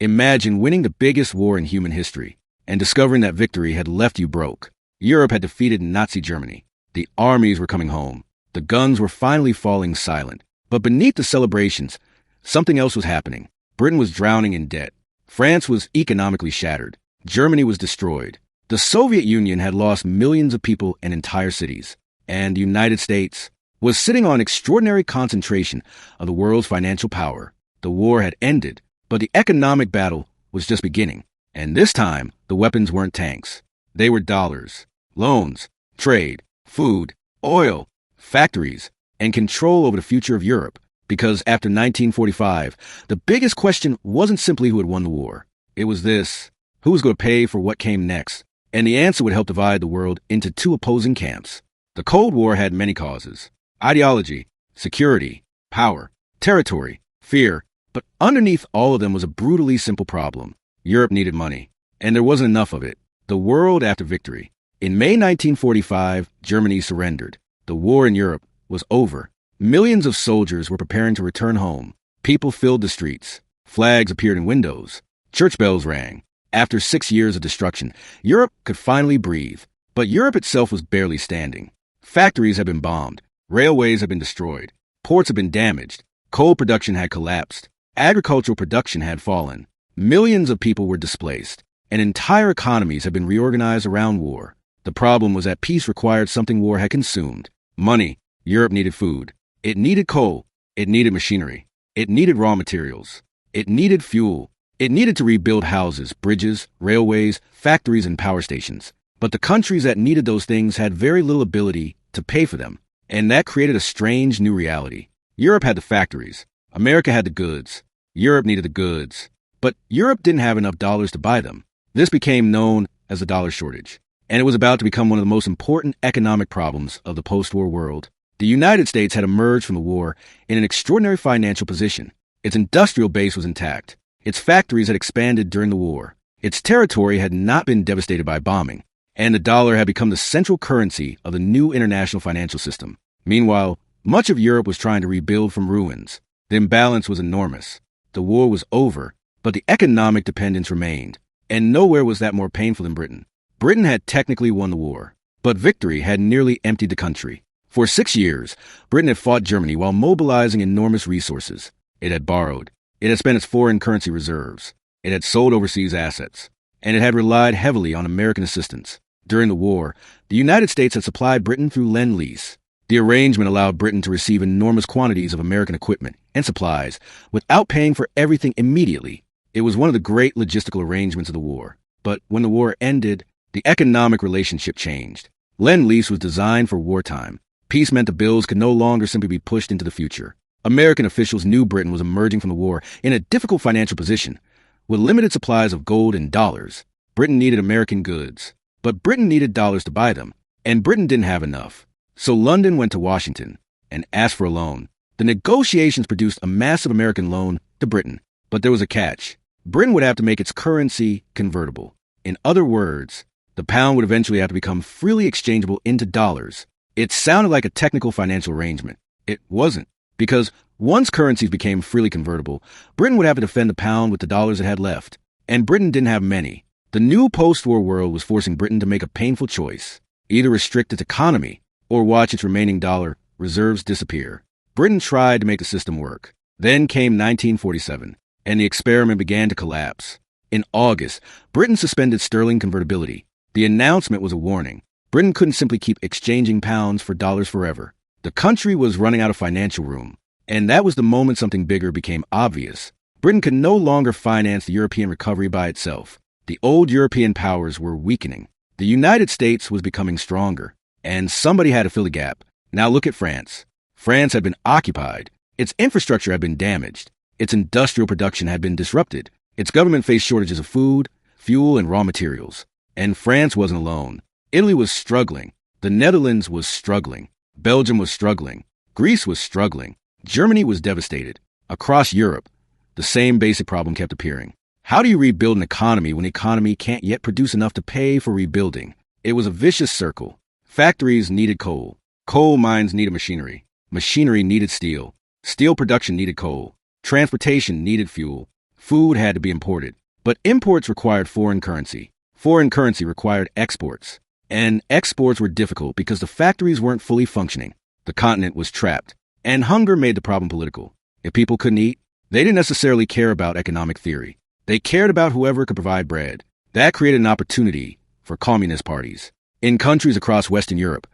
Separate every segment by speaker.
Speaker 1: Imagine winning the biggest war in human history and discovering that victory had left you broke. Europe had defeated Nazi Germany. The armies were coming home. The guns were finally falling silent. But beneath the celebrations, something else was happening. Britain was drowning in debt. France was economically shattered. Germany was destroyed. The Soviet Union had lost millions of people and entire cities. And the United States was sitting on extraordinary concentration of the world's financial power. The war had ended, but the economic battle was just beginning. And this time, the weapons weren't tanks. They were dollars, loans, trade, food, oil, factories, and control over the future of Europe. Because after 1945, the biggest question wasn't simply who had won the war. It was this: who was going to pay for what came next? And the answer would help divide the world into two opposing camps. The Cold War had many causes: ideology, security, power, territory, fear. But underneath all of them was a brutally simple problem. Europe needed money, and there wasn't enough of it. The world after victory. In May 1945, Germany surrendered. The war in Europe was over. Millions of soldiers were preparing to return home. People filled the streets. Flags appeared in windows. Church bells rang. After 6 years of destruction, Europe could finally breathe. But Europe itself was barely standing. Factories had been bombed. Railways had been destroyed. Ports had been damaged. Coal production had collapsed. Agricultural production had fallen. Millions of people were displaced. And entire economies had been reorganized around war. The problem was that peace required something war had consumed: money. Europe needed food. It needed coal. It needed machinery. It needed raw materials. It needed fuel. It needed to rebuild houses, bridges, railways, factories, and power stations. But the countries that needed those things had very little ability to pay for them. And that created a strange new reality. Europe had the factories. America had the goods. Europe needed the goods. But Europe didn't have enough dollars to buy them. This became known as the dollar shortage. And it was about to become one of the most important economic problems of the post-war world. The United States had emerged from the war in an extraordinary financial position. Its industrial base was intact. Its factories had expanded during the war. Its territory had not been devastated by bombing. And the dollar had become the central currency of the new international financial system. Meanwhile, much of Europe was trying to rebuild from ruins. The imbalance was enormous. The war was over, but the economic dependence remained. And nowhere was that more painful than Britain. Britain had technically won the war, but victory had nearly emptied the country. For 6 years, Britain had fought Germany while mobilizing enormous resources. It had borrowed. It had spent its foreign currency reserves. It had sold overseas assets. And it had relied heavily on American assistance. During the war, the United States had supplied Britain through Lend-Lease. The arrangement allowed Britain to receive enormous quantities of American equipment and supplies without paying for everything immediately. It was one of the great logistical arrangements of the war. But when the war ended, the economic relationship changed. Lend-Lease was designed for wartime. Peace meant the bills could no longer simply be pushed into the future. American officials knew Britain was emerging from the war in a difficult financial position. With limited supplies of gold and dollars, Britain needed American goods. But Britain needed dollars to buy them, and Britain didn't have enough. So London went to Washington and asked for a loan. The negotiations produced a massive American loan to Britain. But there was a catch. Britain would have to make its currency convertible. In other words, the pound would eventually have to become freely exchangeable into dollars. It sounded like a technical financial arrangement. It wasn't, because once currencies became freely convertible, Britain would have to defend the pound with the dollars it had left. And Britain didn't have many. The new post-war world was forcing Britain to make a painful choice: either restrict its economy or watch its remaining dollar reserves disappear. Britain tried to make the system work. Then came 1947, and the experiment began to collapse. In August, Britain suspended sterling convertibility. The announcement was a warning. Britain couldn't simply keep exchanging pounds for dollars forever. The country was running out of financial room. And that was the moment something bigger became obvious. Britain could no longer finance the European recovery by itself. The old European powers were weakening. The United States was becoming stronger. And somebody had to fill the gap. Now look at France. France had been occupied. Its infrastructure had been damaged. Its industrial production had been disrupted. Its government faced shortages of food, fuel, and raw materials. And France wasn't alone. Italy was struggling. The Netherlands was struggling. Belgium was struggling. Greece was struggling. Germany was devastated. Across Europe, the same basic problem kept appearing. How do you rebuild an economy when the economy can't yet produce enough to pay for rebuilding? It was a vicious circle. Factories needed coal. Coal mines needed machinery. Machinery needed steel. Steel production needed coal. Transportation needed fuel. Food had to be imported. But imports required foreign currency. Foreign currency required exports. And exports were difficult because the factories weren't fully functioning. The continent was trapped. And hunger made the problem political. If people couldn't eat, they didn't necessarily care about economic theory. They cared about whoever could provide bread. That created an opportunity for communist parties. In countries across Western Europe,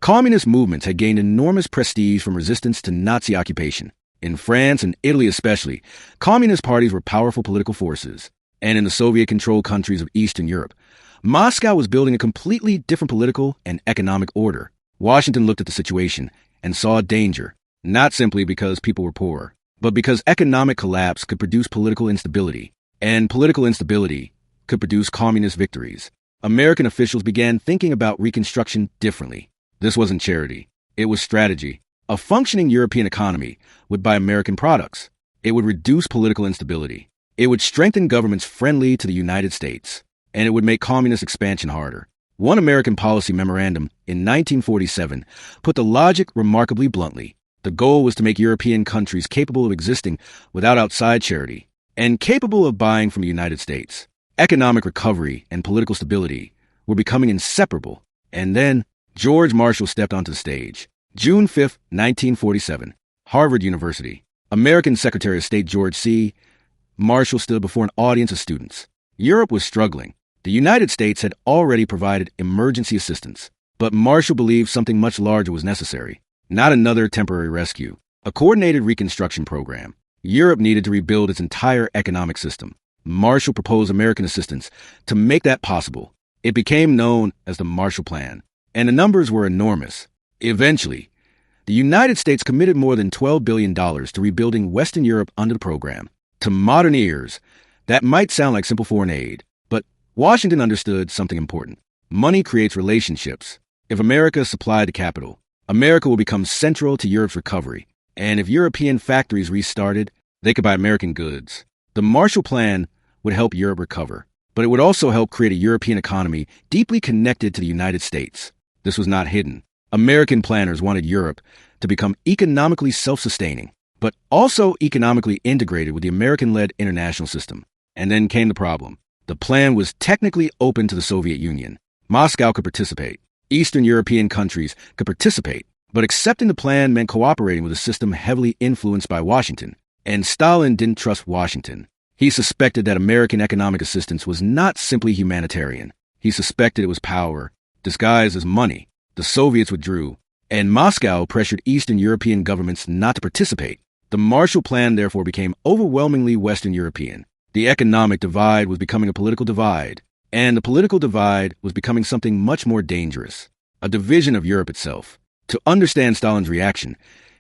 Speaker 1: communist movements had gained enormous prestige from resistance to Nazi occupation. In France and Italy especially, communist parties were powerful political forces. And in the Soviet-controlled countries of Eastern Europe, Moscow was building a completely different political and economic order. Washington looked at the situation and saw danger, not simply because people were poor, but because economic collapse could produce political instability, and political instability could produce communist victories. American officials began thinking about Reconstruction differently. This wasn't charity. It was strategy. A functioning European economy would buy American products. It would reduce political instability. It would strengthen governments friendly to the United States. And it would make communist expansion harder. One American policy memorandum in 1947 put the logic remarkably bluntly. The goal was to make European countries capable of existing without outside charity and capable of buying from the United States. Economic recovery and political stability were becoming inseparable. And then George Marshall stepped onto the stage. June 5, 1947, Harvard University. American Secretary of State George C. Marshall stood before an audience of students. Europe was struggling. The United States had already provided emergency assistance, but Marshall believed something much larger was necessary. Not another temporary rescue. A coordinated reconstruction program. Europe needed to rebuild its entire economic system. Marshall proposed American assistance to make that possible. It became known as the Marshall Plan, and the numbers were enormous. Eventually, the United States committed more than $12 billion to rebuilding Western Europe under the program. To modern ears, that might sound like simple foreign aid, but Washington understood something important. Money creates relationships. If America supplied the capital, America will become central to Europe's recovery. And if European factories restarted, they could buy American goods. The Marshall Plan would help Europe recover, but it would also help create a European economy deeply connected to the United States. This was not hidden. American planners wanted Europe to become economically self-sustaining, but also economically integrated with the American-led international system. And then came the problem. The plan was technically open to the Soviet Union. Moscow could participate. Eastern European countries could participate. But accepting the plan meant cooperating with a system heavily influenced by Washington. And Stalin didn't trust Washington. He suspected that American economic assistance was not simply humanitarian. He suspected it was power, disguised as money. The Soviets withdrew, and Moscow pressured Eastern European governments not to participate. The Marshall Plan therefore became overwhelmingly Western European. The economic divide was becoming a political divide, and the political divide was becoming something much more dangerous, a division of Europe itself. To understand Stalin's reaction,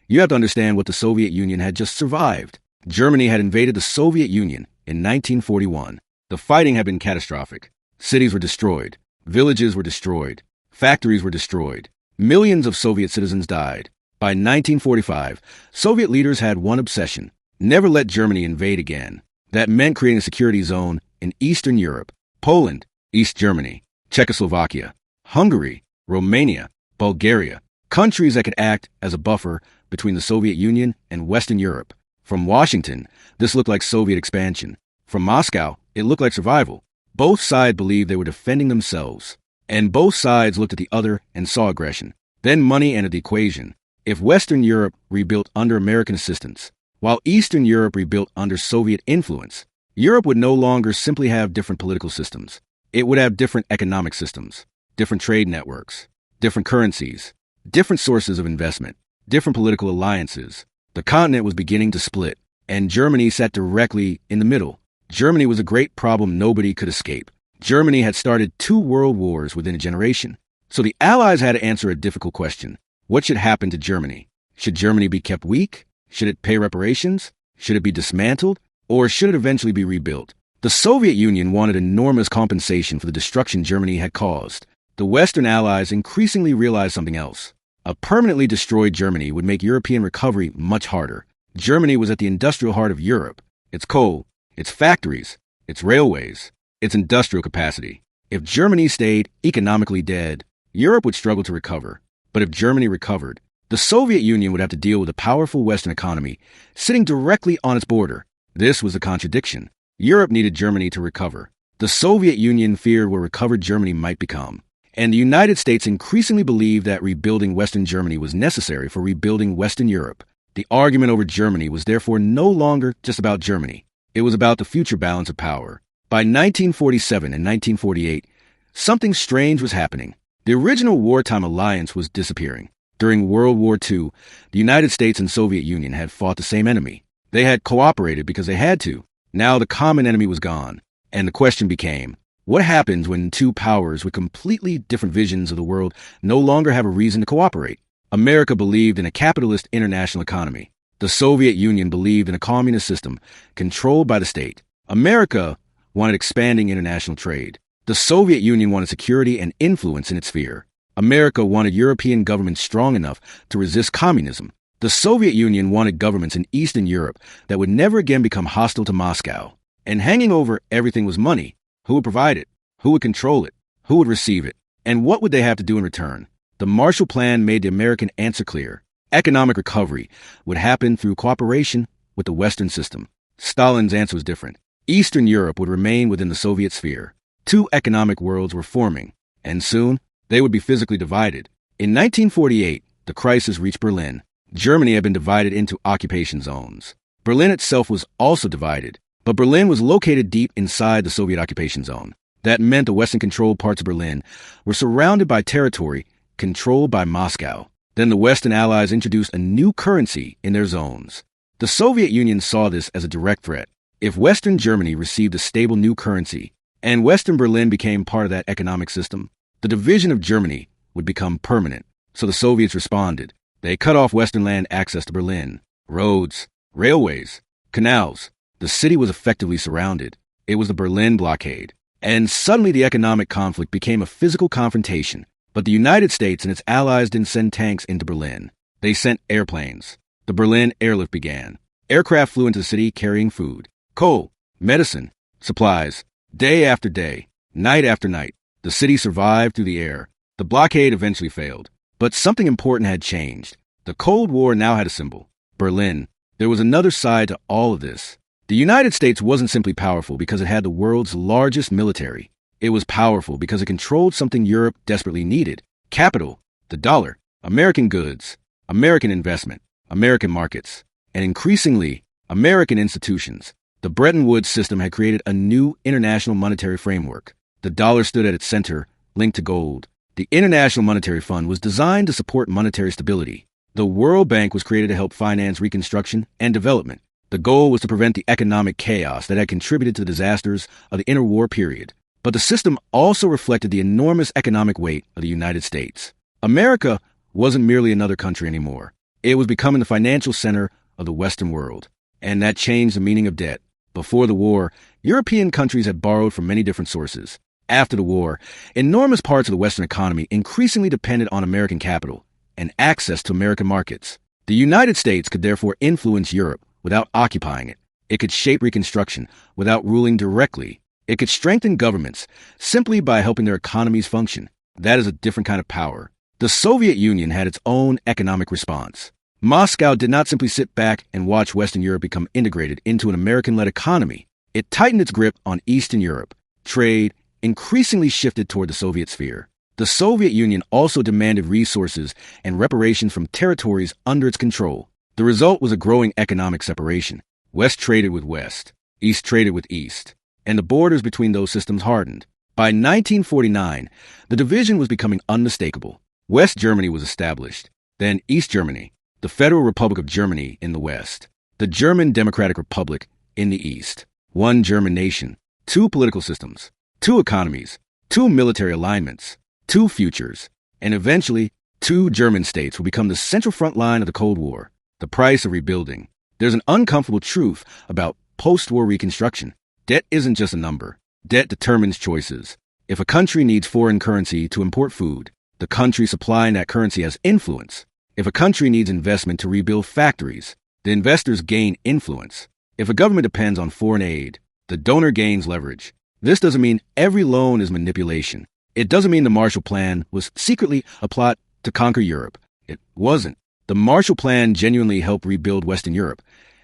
Speaker 1: you have to understand what the Soviet Union had just survived. Germany had invaded the Soviet Union in 1941. The fighting had been catastrophic. Cities were destroyed. Villages were destroyed. Factories were destroyed. Millions of Soviet citizens died. By 1945, Soviet leaders had one obsession: never let Germany invade again. That meant creating a security zone in Eastern Europe: Poland, East Germany, Czechoslovakia, Hungary, Romania, Bulgaria, countries that could act as a buffer between the Soviet Union and Western Europe. From Washington, this looked like Soviet expansion. From Moscow, it looked like survival. Both sides believed they were defending themselves. And both sides looked at the other and saw aggression. Then money entered the equation. If Western Europe rebuilt under American assistance, while Eastern Europe rebuilt under Soviet influence, Europe would no longer simply have different political systems. It would have different economic systems, different trade networks, different currencies, different sources of investment, different political alliances. The continent was beginning to split, and Germany sat directly in the middle. Germany was a great problem nobody could escape. Germany had started 2 world wars within a generation. So the Allies had to answer a difficult question. What should happen to Germany? Should Germany be kept weak? Should it pay reparations? Should it be dismantled? Or should it eventually be rebuilt? The Soviet Union wanted enormous compensation for the destruction Germany had caused. The Western Allies increasingly realized something else. A permanently destroyed Germany would make European recovery much harder. Germany was at the industrial heart of Europe. Its coal, its factories, its railways, its industrial capacity. If Germany stayed economically dead, Europe would struggle to recover. But if Germany recovered, the Soviet Union would have to deal with a powerful Western economy sitting directly on its border. This was a contradiction. Europe needed Germany to recover. The Soviet Union feared what recovered Germany might become. And the United States increasingly believed that rebuilding Western Germany was necessary for rebuilding Western Europe. The argument over Germany was therefore no longer just about Germany. It was about the future balance of power. By 1947 and 1948, something strange was happening. The original wartime alliance was disappearing. During World War II, the United States and Soviet Union had fought the same enemy. They had cooperated because they had to. Now the common enemy was gone. And the question became, what happens when two powers with completely different visions of the world no longer have a reason to cooperate? America believed in a capitalist international economy. The Soviet Union believed in a communist system controlled by the state. America wanted expanding international trade. The Soviet Union wanted security and influence in its sphere. America wanted European governments strong enough to resist communism. The Soviet Union wanted governments in Eastern Europe that would never again become hostile to Moscow. And hanging over everything was money. Who would provide it? Who would control it? Who would receive it? And what would they have to do in return? The Marshall Plan made the American answer clear. Economic recovery would happen through cooperation with the Western system. Stalin's answer was different. Eastern Europe would remain within the Soviet sphere. Two economic worlds were forming, and soon they would be physically divided. In 1948, the crisis reached Berlin. Germany had been divided into occupation zones. Berlin itself was also divided, but Berlin was located deep inside the Soviet occupation zone. That meant the Western-controlled parts of Berlin were surrounded by territory controlled by Moscow. Then the Western Allies introduced a new currency in their zones. The Soviet Union saw this as a direct threat. If Western Germany received a stable new currency, and Western Berlin became part of that economic system, the division of Germany would become permanent. So the Soviets responded. They cut off Western land access to Berlin. Roads, railways, canals. The city was effectively surrounded. It was the Berlin blockade. And suddenly the economic conflict became a physical confrontation. But the United States and its allies didn't send tanks into Berlin. They sent airplanes. The Berlin airlift began. Aircraft flew into the city carrying food, coal, medicine, supplies. Day after day, night after night, the city survived through the air. The blockade eventually failed. But something important had changed. The Cold War now had a symbol, Berlin. There was another side to all of this. The United States wasn't simply powerful because it had the world's largest military. It was powerful because it controlled something Europe desperately needed. Capital, the dollar, American goods, American investment, American markets, and increasingly, American institutions. The Bretton Woods system had created a new international monetary framework. The dollar stood at its center, linked to gold. The International Monetary Fund was designed to support monetary stability. The World Bank was created to help finance reconstruction and development. The goal was to prevent the economic chaos that had contributed to the disasters of the interwar period. But the system also reflected the enormous economic weight of the United States. America wasn't merely another country anymore. It was becoming the financial center of the Western world. And that changed the meaning of debt. Before the war, European countries had borrowed from many different sources. After the war, enormous parts of the Western economy increasingly depended on American capital and access to American markets. The United States could therefore influence Europe without occupying it. It could shape reconstruction without ruling directly. It could strengthen governments simply by helping their economies function. That is a different kind of power. The Soviet Union had its own economic response. Moscow did not simply sit back and watch Western Europe become integrated into an American-led economy. It tightened its grip on Eastern Europe. Trade increasingly shifted toward the Soviet sphere. The Soviet Union also demanded resources and reparations from territories under its control. The result was a growing economic separation. West traded with West, East traded with East, and the borders between those systems hardened. By 1949, the division was becoming unmistakable. West Germany was established, then East Germany, the Federal Republic of Germany in the West, the German Democratic Republic in the East. One German nation, two political systems, two economies, two military alignments, two futures, and eventually, two German states will become the central front line of the Cold War. The price of rebuilding. There's an uncomfortable truth about post-war reconstruction. Debt isn't just a number. Debt determines choices. If a country needs foreign currency to import food, the country supplying that currency has influence. If a country needs investment to rebuild factories, the investors gain influence. If a government depends on foreign aid, the donor gains leverage. This doesn't mean every loan is manipulation. It doesn't mean the Marshall Plan was secretly a plot to conquer Europe. It wasn't. The Marshall Plan genuinely helped rebuild Western Europe,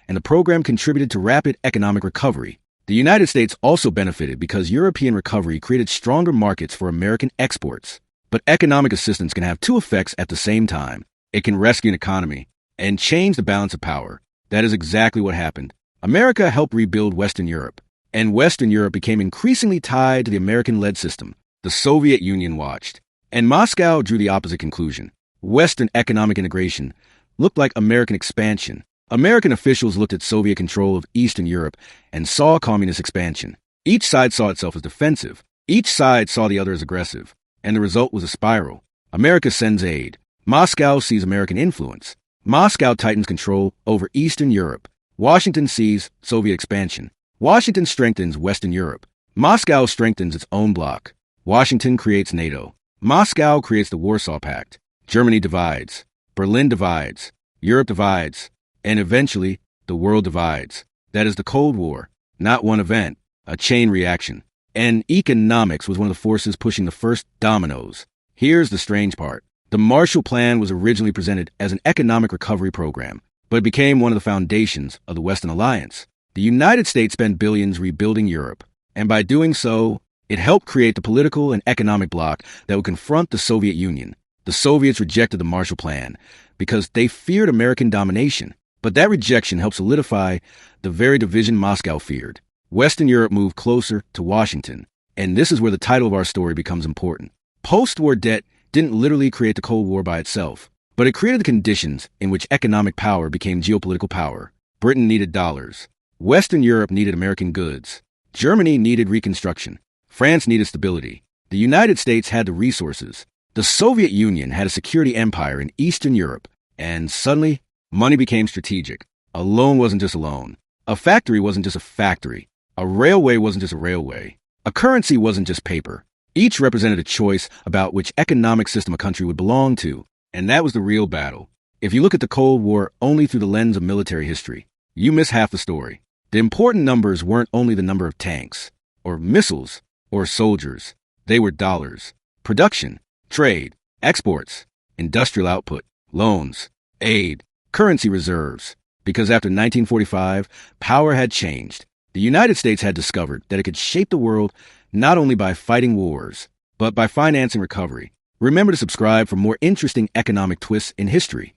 Speaker 1: and the program contributed to rapid economic recovery. The United States also benefited because European recovery created stronger markets for American exports. But economic assistance can have two effects at the same time. It can rescue an economy and change the balance of power. That is exactly what happened. America helped rebuild Western Europe, and Western Europe became increasingly tied to the American-led system. The Soviet Union watched, and Moscow drew the opposite conclusion. Western economic integration looked like American expansion. American officials looked at Soviet control of Eastern Europe and saw communist expansion. Each side saw itself as defensive. Each side saw the other as aggressive. And the result was a spiral. America sends aid. Moscow sees American influence. Moscow tightens control over Eastern Europe. Washington sees Soviet expansion. Washington strengthens Western Europe. Moscow strengthens its own bloc. Washington creates NATO. Moscow creates the Warsaw Pact. Germany divides. Berlin divides. Europe divides. And eventually, the world divides. That is the Cold War. Not one event, a chain reaction. And economics was one of the forces pushing the first dominoes. Here's the strange part. The Marshall Plan was originally presented as an economic recovery program, but it became one of the foundations of the Western Alliance. The United States spent billions rebuilding Europe, and by doing so, it helped create the political and economic bloc that would confront the Soviet Union. The Soviets rejected the Marshall Plan because they feared American domination. But that rejection helped solidify the very division Moscow feared. Western Europe moved closer to Washington, and this is where the title of our story becomes important. Post-war debt didn't literally create the Cold War by itself, but it created the conditions in which economic power became geopolitical power. Britain needed dollars. Western Europe needed American goods. Germany needed reconstruction. France needed stability. The United States had the resources. The Soviet Union had a security empire in Eastern Europe, and suddenly, money became strategic. A loan wasn't just a loan. A factory wasn't just a factory. A railway wasn't just a railway. A currency wasn't just paper. Each represented a choice about which economic system a country would belong to. And that was the real battle. If you look at the Cold War only through the lens of military history, you miss half the story. The important numbers weren't only the number of tanks, or missiles, or soldiers. They were dollars. Production, trade, exports, industrial output, loans, aid, currency reserves. Because after 1945, power had changed. The United States had discovered that it could shape the world not only by fighting wars, but by financing recovery. Remember to subscribe for more interesting economic twists in history.